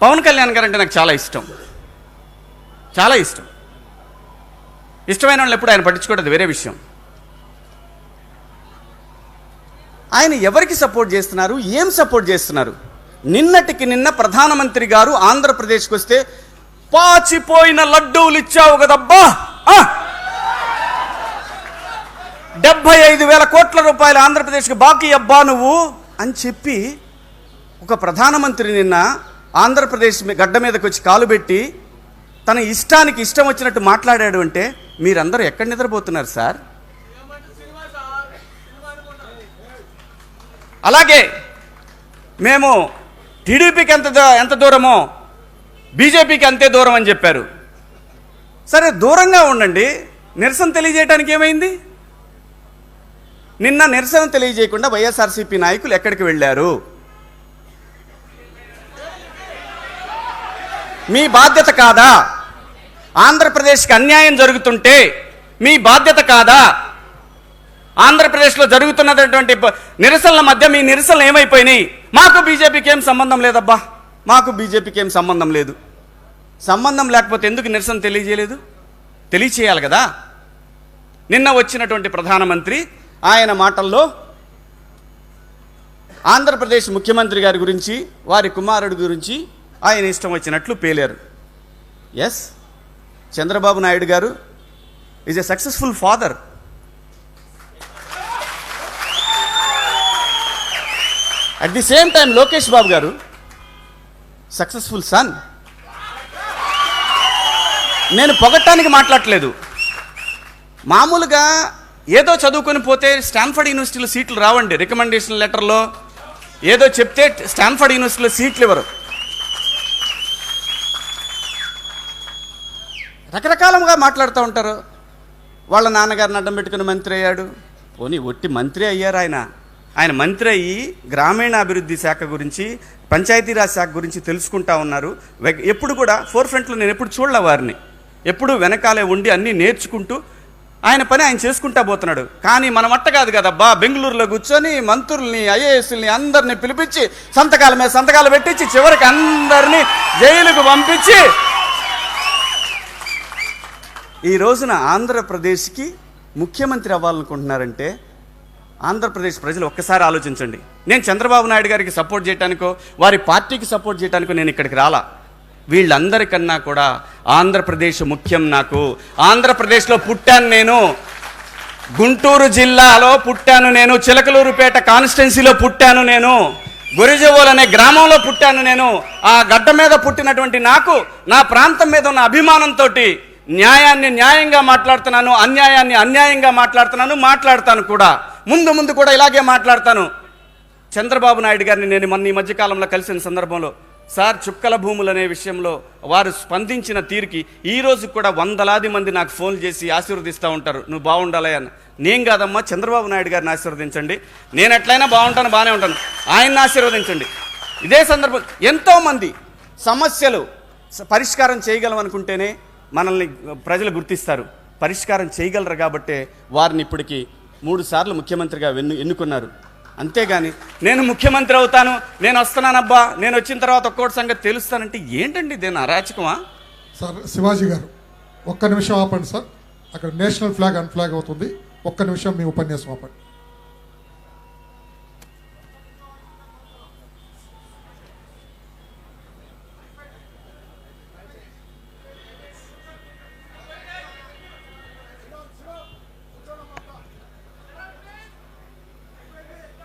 పవన్ కళ్యాణ్ గారు అంటే నాకు చాలా ఇష్టం, చాలా ఇష్టం. ఇష్టమైన వాళ్ళు ఎప్పుడు ఆయన పట్టించుకోవడం వేరే విషయం. ఆయన ఎవరికి సపోర్ట్ చేస్తున్నారు, ఏం సపోర్ట్ చేస్తున్నారు? నిన్నటికి నిన్న ప్రధానమంత్రి గారు ఆంధ్రప్రదేశ్కి వస్తే పాచిపోయిన లడ్డూలు ఇచ్చావు కదబ్బా, 75,000 కోట్ల రూపాయలు ఆంధ్రప్రదేశ్కి బాకీ అబ్బా నువ్వు అని చెప్పి ఒక ప్రధానమంత్రి నిన్న ఆంధ్రప్రదేశ్ గడ్డ మీదకి వచ్చి కాలు పెట్టి తన ఇష్టానికి ఇష్టం వచ్చినట్టు మాట్లాడాడు అంటే మీరందరూ ఎక్కడ నిద్రపోతున్నారు సార్? అలాగే మేము టీడీపీకి ఎంత దూరమో బీజేపీకి అంతే దూరం అని చెప్పారు. సరే, దూరంగా ఉండండి, నిరసన తెలియజేయడానికి ఏమైంది? నిన్న నిరసన తెలియజేయకుండా వైఎస్ఆర్సీపీ నాయకులు ఎక్కడికి వెళ్ళారు? మీ బాధ్యత కాదా? ఆంధ్రప్రదేశ్కి అన్యాయం జరుగుతుంటే మీ బాధ్యత కాదా? ఆంధ్రప్రదేశ్లో జరుగుతున్నటువంటి నిరసనల మధ్య మీ నిరసనలు ఏమైపోయినాయి? మాకు బీజేపీకి ఏం సంబంధం లేదబ్బా, మాకు బీజేపీకి ఏం సంబంధం లేదు. సంబంధం లేకపోతే ఎందుకు నిరసన తెలియజేయలేదు? తెలియచేయాలి కదా. నిన్న వచ్చినటువంటి ప్రధానమంత్రి ఆయన మాటల్లో ఆంధ్రప్రదేశ్ ముఖ్యమంత్రి గారి గురించి, వారి కుమారుడి గురించి ఆయన ఇష్టం వచ్చినట్లు పేలారు. ఎస్, చంద్రబాబు నాయుడు గారు is a successful father. At the same time Lokesh Babu గారు సక్సెస్ఫుల్ సన్. నేను పొగట్టానికి మాట్లాడట్లేదు. మామూలుగా ఏదో చదువుకొని పోతే స్టాన్ఫర్డ్ యూనివర్సిటీలో సీట్లు రావండి. రికమెండేషన్ లెటర్లో ఏదో చెప్తే స్టాన్ఫర్డ్ యూనివర్సిటీలో సీట్లు ఇవ్వరు. రకరకాలుగా మాట్లాడుతూ ఉంటారు. వాళ్ళ నాన్నగారిని అడ్డం పెట్టుకుని మంత్రి అయ్యాడు. పోనీ ఒట్టి మంత్రి అయ్యారు. ఆయన మంత్రి అయ్యి గ్రామీణాభివృద్ధి శాఖ గురించి, పంచాయతీరాజ్ శాఖ గురించి తెలుసుకుంటా ఉన్నారు. ఎప్పుడు కూడా ఫోర్ ఫ్రంట్లో నేను ఎప్పుడు చూడలే వారిని. ఎప్పుడు వెనకాలే ఉండి అన్నీ నేర్చుకుంటూ ఆయన పని ఆయన చేసుకుంటా పోతున్నాడు. కానీ మనం అట్ట కాదు కదబ్బా, బెంగళూరులో కూర్చొని మంత్రుల్ని, ఐఏఎస్ని అందరినీ పిలిపించి సంతకాల మీద సంతకాలు పెట్టించి చివరికి అందరినీ జైలుకు పంపించి ఈ రోజున ఆంధ్రప్రదేశ్కి ముఖ్యమంత్రి అవ్వాలనుకుంటున్నారంటే ఆంధ్రప్రదేశ్ ప్రజలు ఒక్కసారి ఆలోచించండి. నేను చంద్రబాబు నాయుడు గారికి సపోర్ట్ చేయడానికో వారి పార్టీకి సపోర్ట్ చేయడానికో నేను ఇక్కడికి రాలా. వీళ్ళందరికన్నా కూడా ఆంధ్రప్రదేశ్ ముఖ్యం. నాకు ఆంధ్రప్రదేశ్లో పుట్టాను, నేను గుంటూరు జిల్లాలో పుట్టాను, నేను చిలకలూరుపేట కాన్స్టిట్యున్సీలో పుట్టాను, నేను గురిజవోలు అనే గ్రామంలో పుట్టాను. నేను ఆ గడ్డ మీద పుట్టినటువంటి నాకు నా ప్రాంతం మీద ఉన్న అభిమానంతో న్యాయాన్ని న్యాయంగా మాట్లాడుతున్నాను, అన్యాయాన్ని అన్యాయంగా మాట్లాడుతాను కూడా. ముందు కూడా ఇలాగే మాట్లాడతాను. చంద్రబాబు నాయుడు గారిని నేను మొన్న ఈ మధ్యకాలంలో కలిసిన సందర్భంలో, సార్ చుక్కల భూములు అనే విషయంలో వారు స్పందించిన తీరుకి ఈ రోజు కూడా వందలాది మంది నాకు ఫోన్ చేసి ఆశీర్వదిస్తూ ఉంటారు, నువ్వు బాగుండాలి అని. నేను కాదమ్మా, చంద్రబాబు నాయుడు గారిని ఆశీర్వదించండి. నేను ఎట్లయినా బాగుంటాను, బాగానే ఉంటాను, ఆయన్ని ఆశీర్వదించండి. ఇదే సందర్భం ఎంతోమంది సమస్యలు పరిష్కారం చేయగలం అనుకుంటేనే మనల్ని ప్రజలు గుర్తిస్తారు. పరిష్కారం చేయగలరు కాబట్టే వారిని ఇప్పటికీ 3 సార్లు ముఖ్యమంత్రిగా ఎన్నుకున్నారు. అంతేగాని నేను ముఖ్యమంత్రి అవుతాను, నేను వస్తున్నానబ్బా, నేను వచ్చిన తర్వాత ఒక్కోటి సంగతి తెలుస్తానంటే ఏంటండి, దేని అరాచకమా? సార్ శివాజీ గారు ఒక్క నిమిషం ఆపండి సార్. అక్కడ నేషనల్ ఫ్లాగ్ అన్ఫ్లాగ్ అవుతుంది. ఒక్క నిమిషం మీ ఉపన్యాసం ఆపండి.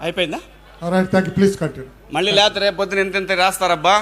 అయిపోయిందా? Right, thank you. Please continue. మళ్ళీ లేకపోతే రేపు పొద్దున ఎంత రాస్తారబ్బా.